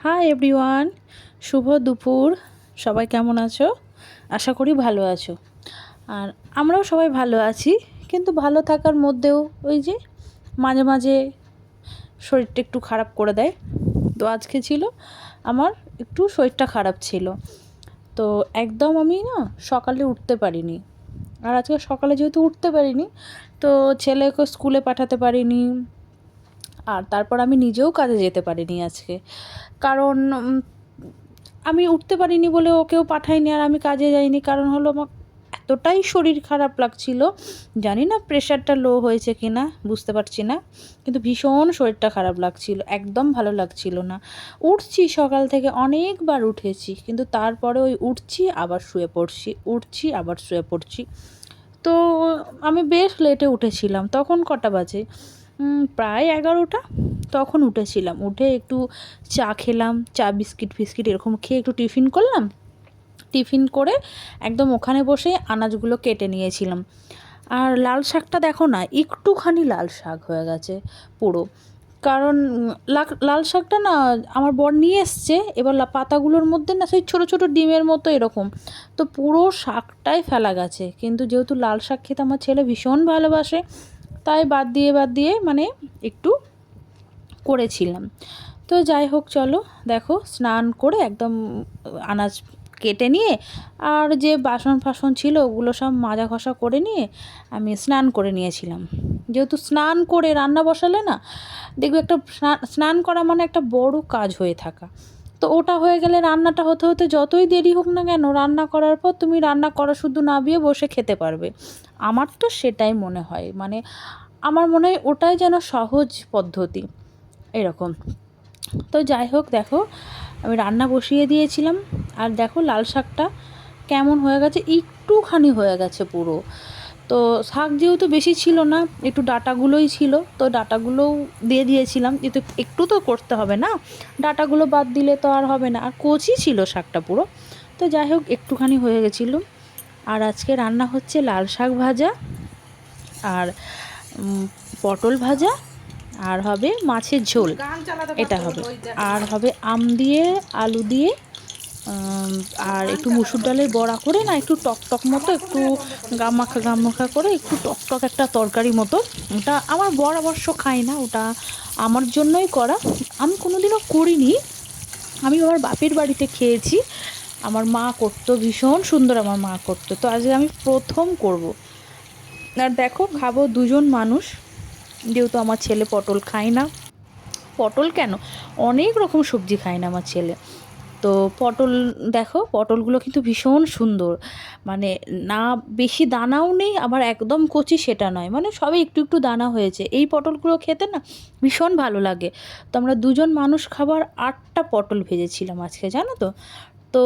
Hi everyone, শুভ দুপুর। সবাই কেমন আছো? আশা করি ভালো আছো। আর আমরাও সবাই ভালো আছি, কিন্তু ভালো থাকার মধ্যেও ওই যে মাঝে মাঝে শরীরটা একটু খারাপ করে দেয়। তো আজকে ছিল আমার একটু শরীরটা খারাপ ছিল, তো একদম আমি না সকালে উঠতে পারিনি। আর আজকে সকালে যেহেতু উঠতে পারিনি, তো ছেলেকে স্কুলে পাঠাতে পারিনি, আর তারপর আমি নিজেও কাজে যেতে পারিনি আজকে। কারণ আমি উঠতে পারিনি বলে ওকেও পাঠাইনি, আর আমি কাজে যাইনি। কারণ হলো আমার এতটাই শরীর খারাপ লাগছিল, জানি না প্রেশারটা লো হয়েছে কি না, বুঝতে পারছি না, কিন্তু ভীষণ শরীরটা খারাপ লাগছিল, একদম ভালো লাগছিল না। উঠছি সকাল থেকে, অনেকবার উঠেছি, কিন্তু তারপরে ওই উঠছি আবার শুয়ে পড়ছি, উঠছি আবার শুয়ে পড়ছি। তো আমি বেশ লেটে উঠেছিলাম, তখন কটা বাজে, প্রায় 11টা। তখন উঠেছিলাম, উঠে একটু চা খেলাম, চা বিস্কিট ফিস্কিট এরকম খেয়ে একটু টিফিন করলাম। টিফিন করে একদম ওখানে বসে আনাজগুলো কেটে নিয়েছিলাম। আর লাল শাকটা দেখো না, একটুখানি লাল শাক হয়ে গেছে পুরো। কারণ লাল শাকটা না আমার বর নিয়ে এসছে, এবার পাতাগুলোর মধ্যে না সেই ছোটো ছোটো ডিমের মতো এরকম, তো পুরো শাকটাই ফেলা গেছে। কিন্তু যেহেতু লাল শাক খেতে আমার ছেলে ভীষণ ভালোবাসে, তাই বাদ দিয়ে মানে একটু করেছিলাম। তো যাই হোক, চলো দেখো, স্নান করে একদম আনাজ কেটে নিয়ে আর যে বাসন ফাসন ছিল ওগুলো সব মাজা ঘষা করে নিয়ে আমি স্নান করে নিয়েছিলাম। যেহেতু স্নান করে রান্না বসালে না, দেখবে একটা স্নান করা মানে একটা বড় কাজ হয়ে থাকা। তো ওটা হয়ে গেলে রান্নাটা হতে হতে যতই দেরি হোক না কেন, রান্না করার পর তুমি রান্না করা শুধু নামিয়ে বসে খেতে পারবে। আমার তো সেটাই মনে হয়, মানে আমার মনে হয় ওটাই যেন সহজ পদ্ধতি এরকম। তো যাই হোক, দেখো আমি রান্না বসিয়ে দিয়েছিলাম, আর দেখো লাল শাকটা কেমন হয়ে গেছে, একটুখানি হয়ে গেছে পুরো। তো শাক যেহেতু বেশি ছিল না, একটু ডাঁটাগুলোই ছিল, তো ডাঁটাগুলোও দিয়ে দিয়েছিলাম, যেহেতু একটু তো করতে হবে না, ডাঁটাগুলো বাদ দিলে তো আর হবে না, আর কচি ছিল শাকটা পুরো। তো যাই হোক, একটুখানি হয়ে গেছিলো। আর আজকে রান্না হচ্ছে লাল শাক ভাজা, আর পটল ভাজা, আর হবে মাছের ঝোল, এটা হবে। আর হবে আম দিয়ে, আলু দিয়ে, আর একটু মুসুর ডালের বড়া করে না, একটু টক মতো, একটু গামাখা করে, একটু টক একটা তরকারি মতো। ওটা আমার বর অবশ্য খায় না, ওটা আমার জন্যই করা। আমি কোনোদিনও করিনি, আমি আমার বাপের বাড়িতে খেয়েছি, আমার মা করতো, ভীষণ সুন্দর আমার মা করতো। তো আজকে আমি প্রথম করব। আর দেখো, খাবো দুজন মানুষ, যেহেতু আমার ছেলে পটল খায় না। পটল কেন, অনেক রকম সবজি খায় না আমার ছেলে। তো পটল, দেখো পটলগুলো কিন্তু ভীষণ সুন্দর, মানে না বেশি দানাও নেই, আবার একদম কচি সেটা নয়, মানে সবই একটু একটু দানা হয়েছে। এই পটলগুলো খেতে না ভীষণ ভালো লাগে। তো আমরা দুজন মানুষ খাবার 8টা পটল ভেজেছিলাম আজকে, জানো তো। তো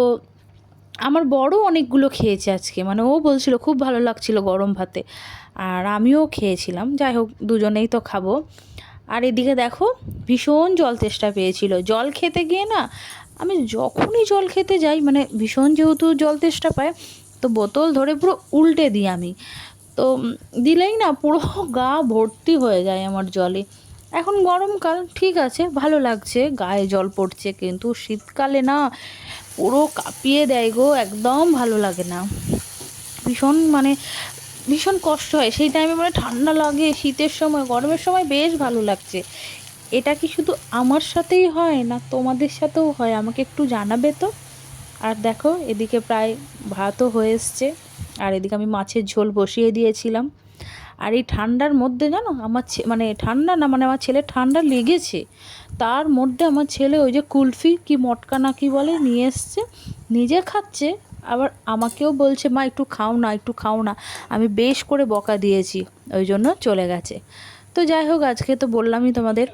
আমার বড় অনেকগুলো খেয়েছে আজকে, মানে ও বলছিল খুব ভালো লাগছিল গরম ভাতে, আর আমিও খেয়েছিলাম। যাই হোক, দুজনেই তো খাবো। আর এদিকে দেখো, ভীষণ জল তেষ্টা পেয়েছিল, জল খেতে গিয়ে না আমি যখনই জল খেতে যাই, মানে ভীষণ যেহেতু জল তেষ্টা পায়, তো বোতল ধরে পুরো উল্টে দিই আমি। তো দিলেই না পুরো গা ভর্তি হয়ে যায় আমার জলে। এখন গরমকাল ঠিক আছে, ভালো লাগছে, গায়ে জল পড়ছে, কিন্তু শীতকালে না পুরো কাঁপিয়ে দেয় গো, একদম ভালো লাগে না। ভীষণ মানে ভীষণ কষ্ট হয় সেই টাইমে, মানে ঠান্ডা লাগে শীতের সময়, গরমের সময় বেশ ভালো লাগছে। এটা কি শুধু আমার সাথেই হয় না তোমাদের সাথেও হয়? আমাকে একটু জানাবে তো। আর দেখো, এদিকে প্রায় ভাতও হয়ে এসছে, আর এদিকে আমি মাছের ঝোল বসিয়ে দিয়েছিলাম। আর এই ঠান্ডার মধ্যে জানো, আমার মানে ঠান্ডা না, মানে আমার ছেলে ঠান্ডা লেগেছে, তার মধ্যে আমার ছেলে ওই যে কুলফি কি মটকা না কি বলে নিয়ে এসছে, নিজে খাচ্ছে, আবার আমাকেও বলছে মা একটু খাও না, একটু খাও না। আমি বেশ করে বকা দিয়েছি, ওই জন্য চলে গেছে। তো যাই হোক, আজকে তো বললামই তোমাদের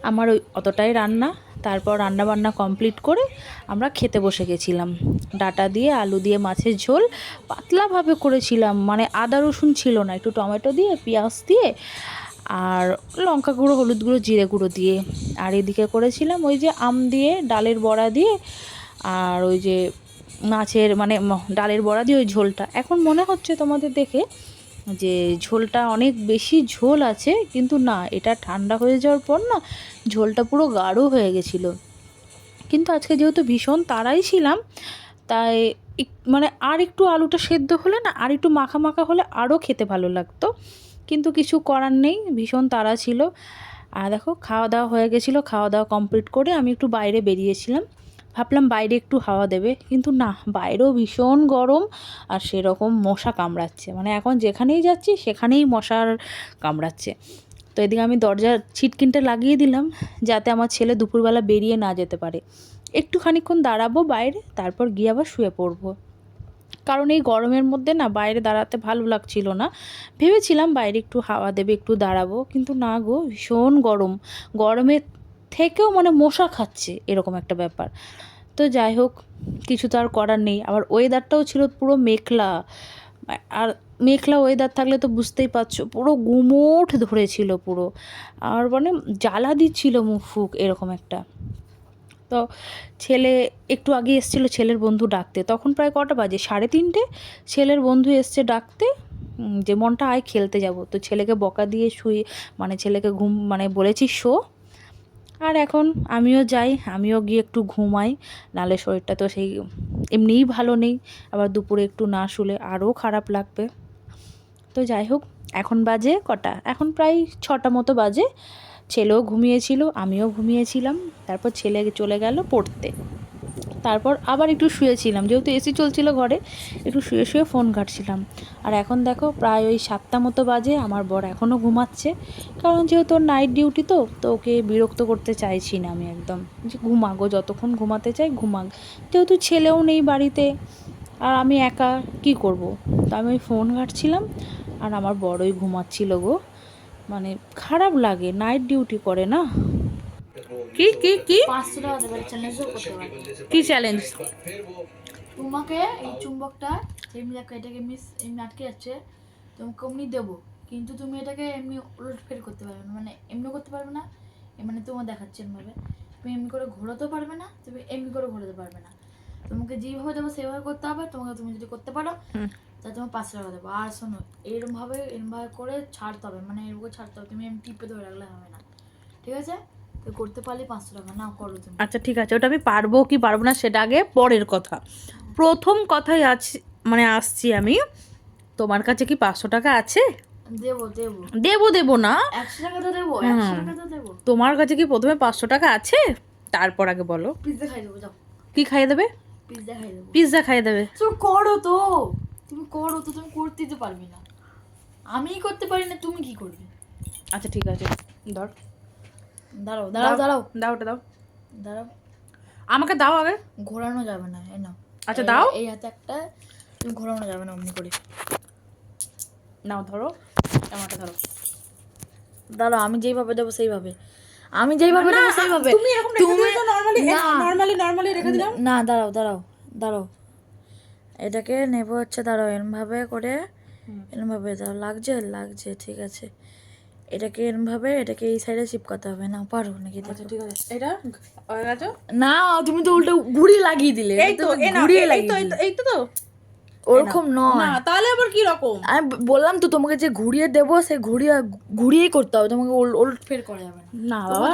আমার ওই অতটাই রান্না। তারপর রান্না বান্না কমপ্লিট করে আমরা খেতে বসে গেছিলাম। ডাঁটা দিয়ে আলু দিয়ে মাছের ঝোল পাতলাভাবে করেছিলাম, মানে আদা রসুন ছিল না, একটু টমেটো দিয়ে পেঁয়াজ দিয়ে আর লঙ্কা গুঁড়ো, হলুদ গুঁড়ো, জিরে গুঁড়ো দিয়ে। আর এদিকে করেছিলাম ওই যে আম দিয়ে ডালের বড়া দিয়ে, আর ওই যে মাছের মানে ডালের বড়া দিয়ে ওই ঝোলটা। এখন মনে হচ্ছে তোমাদের দেখে যে ঝোলটা অনেক বেশি ঝোল আছে, কিন্তু না, এটা ঠান্ডা হয়ে যাওয়ার পর না ঝোলটা পুরো গাঢ় হয়ে গেছিলো। কিন্তু আজকে যেহেতু ভীষণ তাড়াই ছিলাম, তাই মানে আর একটু আলুটা সেদ্ধ হলে না, আর একটু মাখা মাখা হলে আরও খেতে ভালো লাগতো, কিন্তু কিছু করার নেই, ভীষণ তাড়া ছিল। আর দেখো খাওয়া দাওয়া হয়ে গেছিলো, খাওয়া দাওয়া কমপ্লিট করে আমি একটু বাইরে বেরিয়েছিলাম, ভাবলাম বাইরে একটু হাওয়া দেবে, কিন্তু না, বাইরেও ভীষণ গরম আর সেরকম মশা কামড়াচ্ছে, মানে এখন যেখানেই যাচ্ছি সেখানেই মশার কামড়াচ্ছে। তো এদিকে আমি দরজার ছিটকিনটা লাগিয়ে দিলাম, যাতে আমার ছেলে দুপুরবেলা বেরিয়ে না যেতে পারে। একটু খানিকক্ষণ দাঁড়াবো বাইরে, তারপর গিয়ে আবার শুয়ে পড়বো, কারণ এই গরমের মধ্যে না বাইরে দাঁড়াতে ভালো লাগছিল না। ভেবেছিলাম বাইরে একটু হাওয়া দেবে, একটু দাঁড়াবো, কিন্তু না গো, ভীষণ গরম, গরমের থেকেও মানে মশা খাচ্ছে, এরকম একটা ব্যাপার। তো যাই হোক, কিছু তো আর করার নেই। আবার ওয়েদারটাও ছিল পুরো মেঘলা, আর মেঘলা ওয়েদার থাকলে তো বুঝতেই পারছো, পুরো গুমোট ধরেছিল পুরো, আর মানে জ্বালা দিচ্ছিল মুখ ফুক, এরকম একটা। তো ছেলে একটু আগে এসেছিলো ছেলের বন্ধু ডাকতে, তখন প্রায় কটা বাজে, 3:30, ছেলের বন্ধু এসছে ডাকতে, যে মনটা আয় খেলতে যাব। তো ছেলেকে বকা দিয়ে শুয়ে, মানে ছেলেকে মানে বলেছি শো, আর এখন আমিও যাই, আমিও গিয়ে একটু ঘুমাই, নাহলে শরীরটা তো সেই এমনিই ভালো নেই, আবার দুপুরে একটু না শুলে আরও খারাপ লাগবে। তো যাই হোক, এখন বাজে কটা, এখন প্রায় 6টা মতো বাজে। ছেলেও ঘুমিয়েছিল, আমিও ঘুমিয়েছিলাম, তারপর ছেলে চলে গেল পড়তে, তারপর আবার একটু শুয়েছিলাম, যেহেতু এসি চলছিল ঘরে, একটু শুয়ে শুয়ে ফোন ঘাঁটছিলাম। আর এখন দেখো প্রায় ওই 7টা মতো বাজে, আমার বর এখনও ঘুমাচ্ছে, কারণ যেহেতু ওর নাইট ডিউটি, তো ওকে বিরক্ত করতে চাইছি না আমি একদম, যে ঘুমাগো, যতক্ষণ ঘুমাতে চাই ঘুমাক, যেহেতু ছেলেও নেই বাড়িতে আর আমি একা কি করব। তো আমি ওই ফোন ঘাঁটছিলাম, আর আমার বড়ই ঘুমাচ্ছিল গো, মানে খারাপ লাগে, নাইট ডিউটি করে না। কি কি কি 500 টাকা দেবে, চ্যালেঞ্জও করতে পারবে। কি চ্যালেঞ্জ? তোমাকে এই চুম্বকটা এমনি দেখো, এটাকে এমনি আটকে যাচ্ছে, তোমাকে অমনি দেবো, কিন্তু তুমি এটাকে এমনি উলট ফের করতে পারবে না, মানে এমনি করতে পারবে না, মানে তোমার দেখাচ্ছে এমনিভাবে, তুমি এমনি করে ঘোরাতেও পারবে না, তুমি এমনি করে ঘোরাতে পারবে না, তোমাকে যেভাবে দেবো সেভাবে করতে হবে, তুমি যদি করতে পারো তাহলে তোমার 500 টাকা দেবো। আর শোনো, এরমভাবে করে ছাড়তে হবে, মানে এরকম ছাড়তে হবে, তুমি এমনি টিপে ধরে রাখলে হবে না, ঠিক আছে? তো করতে পারলে 500 টাকা না, করো তুমি। আচ্ছা ঠিক আছে, ওটা আমি পারবো কি পারবো না সেটা আগে পরের কথা, প্রথম কথাই মানে আসছি আমি, তোমার কাছে কি 500 টাকা আছে? দেবো দেবো দেবো দেবো না, 100 টাকা তো দেবো, 100 টাকা তো দেবো। তোমার কাছে কি প্রথমে 500 টাকা আছে, তারপর আগে বলো। পিৎজা খাই দেবো, যাও কি খাইয়ে দেবে? পিৎজা খাই দেবো। পিৎজা খাইয়ে দেবে? তুমি করো তো, তুমি করো তো, তুমি করতেই তো পারবি না, আমিই করতে পারি না, তুমি কি করবে? আচ্ছা ঠিক আছে, ধর, দাঁড়াও দাঁড়াও দাঁড়াও দাও, ওটা দাও, দাঁড়াও, আমাকে দাও আগে। ঘোরানো যাবে না, এই নাও। আচ্ছা দাও, এই হাতে একটা, তুমি ঘোরানো যাবে না অমনি করে। নাও ধরো, আমাকে ধরো। দাঁড়াও, আমি যেইভাবে দেবো সেইভাবে, আমি যেইভাবে দেবো সেইভাবে। তুমি এরকম রেখে দিলে তো নরমালি রেখে দিলাম। না, দাঁড়াও দাঁড়াও দাঁড়াও, এটাকে নেবো হচ্ছে, দাঁড়াও, এরমভাবে করে, এরমভাবে দাও, লাগছে ঠিক আছে, এটাকে এই সাইডে চিপকাতে হবে, না পারো নাকি? আচ্ছা ঠিক আছে, এটা হয়ে গেছে। না, তুমি তো উল্টো ঘুরিয়ে লাগিয়ে দিলে, এই তো ঘুরিয়ে এই লাগিয়ে তো দিলে। এই তো তো ওরকম নয়, না, তাহলে আবার কি রকম? আমি বললাম তো তোমাকে, যে ঘুরিয়ে দেবো সে ঘুরিয়েই করতে হবে, তোমাকে উল্ট ফের করা যাবে না। না বাবা,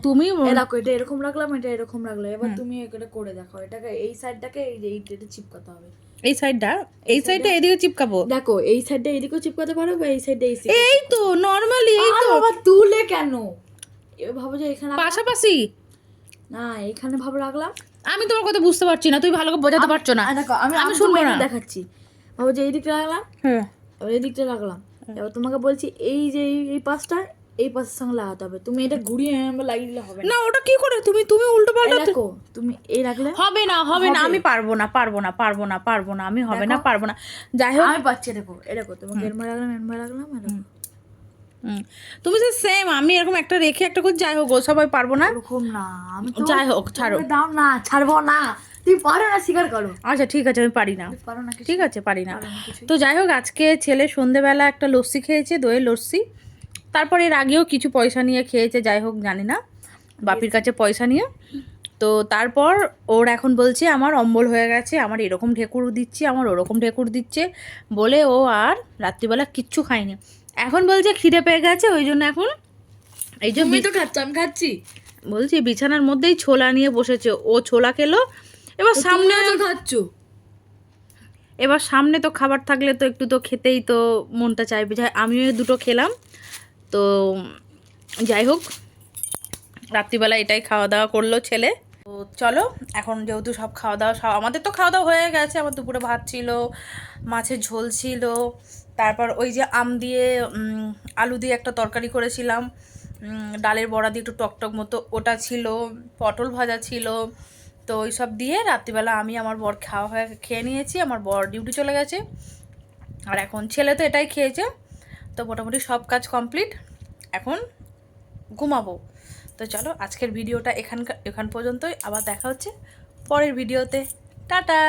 তুমি দেখো, এটা এরকম রাখলাম, এটা এরকম রাখলাম, এবার তুমি এটা করে দেখো, এটাকে এই সাইডটাকে এইটা চিপকাতে হবে, এই সাইডটা এদিকে চিপকাবো। দেখো এই সাইডটা এইদিকেও চিপকাতে পারো, বা এই সাইডটা এই তো নরমালি, এই তো আবার তুলে কেন, এবার ভাবো যে এখানে পাশাপাশি, না, এখানে ভাবে রাখলাম। আমি তোমার কথা বুঝতে পারছি না, তুমি ভালো করে বোঝাতে পারছো না। দেখো, আমি শুনবো না, দেখাচ্ছি, ভাবো যে এই দিকটা রাখলাম, হ্যাঁ এবার এই দিকটা রাখলাম, এবার তোমাকে বলছি এই যে এই পাশটা এই পাশের সঙ্গে লাগাতে হবে, তুমি এটা ঘুরিয়ে লাগিয়ে দিলে হবে না। ওটা কি করে তুমি উল্টো পাল্টা? দেখো, তুমি এই রাখলে হবে না, আমি পারবো না, আমি হবে না, পারবো না। যাই হোক, আমি পাচ্ছি, দেখো এরকম, তোমাকে এরমা রাখলাম এরকম। তুমি যে সেম, আমি এরকম একটা রেখে একটা করে, যাই হোক ও সবাই পারবো না, এরকম না, আমি যাই হোক ছাড়ো, দাও না, ছাড়বো না, তুমি পারো না, স্বীকার করো। আচ্ছা ঠিক আছে, আমি পারি না, পারো না, ঠিক আছে পারি না। তো যাই হোক, আজকে ছেলে সন্ধেবেলা একটা লস্যি খেয়েছে, দইয়ের লস্যি, তারপর এর আগেও কিছু পয়সা নিয়ে খেয়েছে, যাই হোক জানি না, বাপির কাছে পয়সা নিয়ে। তো তারপর ওর এখন বলছে আমার অম্বল হয়ে গেছে, আমার এরকম ঢেকুর দিচ্ছে, আমার ওরকম ঢেকুর দিচ্ছে, বলে ও আর রাত্রিবেলা কিচ্ছু খায়নি। এখন বলছে খিদে পেয়ে গেছে, ওই জন্য এখন এই যে তুমি তো খাচ্ছ, আমি খাচ্ছি, বলছি বিছানার মধ্যেই ছোলা নিয়ে বসেছে, ও ছোলা খেলো। এবার সামনে খাচ্ছ? এবার সামনে তো খাবার থাকলে তো একটু তো খেতেই তো মনটা চাইবে। যাই আমিও দুটো খেলাম। তো যাই হোক, রাত্রিবেলা এটাই খাওয়া দাওয়া করলো ছেলে। তো চলো এখন যেহেতু সব খাওয়া দাওয়া আমাদের তো খাওয়া দাওয়া হয়ে গেছে। আমার দুপুরে ভাত ছিল, মাছের ঝোল ছিল, তারপর ওই যে আম দিয়ে আলু দিয়ে একটা তরকারি করেছিলাম, ডালের বড়া দিয়ে একটু টকটক মতো ওটা ছিল, পটল ভাজা ছিল। তো ওই সব দিয়ে রাত্রিবেলা আমি আমার বর খেয়ে নিয়েছি। আমার বর ডিউটি চলে গেছে, আর এখন ছেলে তো এটাই খেয়েছে। তো মোটামুটি সব কাজ কমপ্লিট, এখন ঘুমাবো। তো চলো আজকের ভিডিওটা এখান পর্যন্তই। আবার দেখা হচ্ছে পরের ভিডিওতে। টাটা।